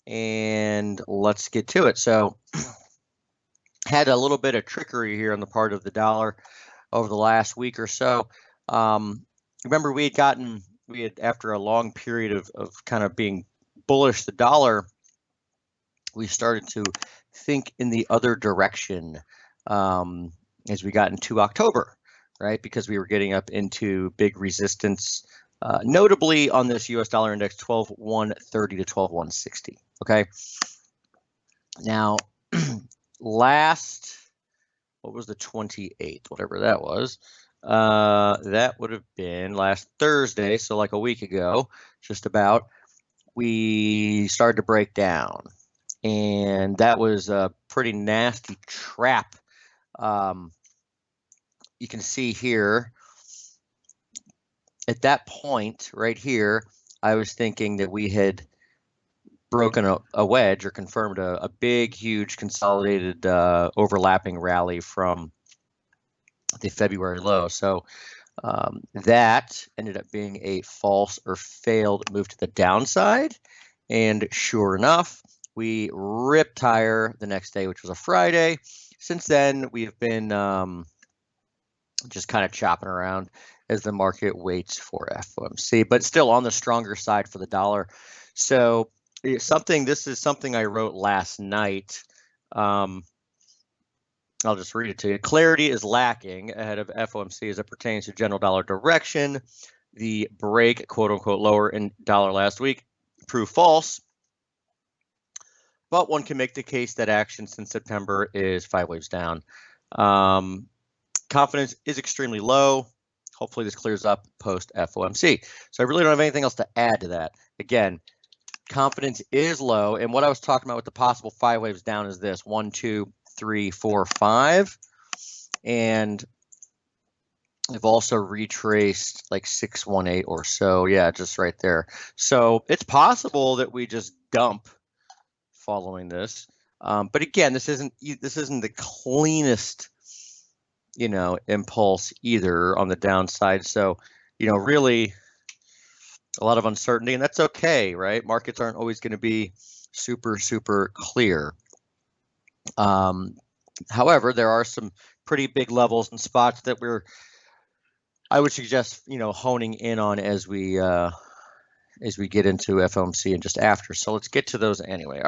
and let's get to it. So had a little bit of trickery here on the part of the dollar over the last week or so. Remember, we had after a long period of kind of being bullish the dollar, we started to think in the other direction as we got into October, right? Because we were getting up into big resistance, notably on this US dollar index 12,130 to 12,160. Okay. Now, what was the 28th, whatever that was? That would have been last Thursday, so like a week ago, just about. We started to break down, and that was a pretty nasty trap. You can see here at that point right here, I was thinking that we had broken a wedge or confirmed a big, huge consolidated overlapping rally from the February low. So that ended up being a false or failed move to the downside. And sure enough, we ripped higher the next day, which was a Friday. Since then, we have been just kind of chopping around as the market waits for FOMC, but still on the stronger side for the dollar. So this is something I wrote last night. I'll just read it to you. Clarity is lacking ahead of FOMC as it pertains to general dollar direction. The break, quote unquote, lower in dollar last week proved false. But one can make the case that action since September is 5 waves down. Confidence is extremely low. Hopefully this clears up post FOMC. So I really don't have anything else to add to that. Again, confidence is low. And what I was talking about with the possible 5 waves down is this: 1, 2, 3, 4, 5. And I've also retraced like 618 or so. Yeah, just right there. So it's possible that we just dump following this. But again, this isn't the cleanest, impulse either on the downside. So, really a lot of uncertainty, and that's okay, right? Markets aren't always going to be super, super clear. However, there are some pretty big levels and spots that I would suggest, honing in on as we get into FOMC and just after. So let's get to those anyway.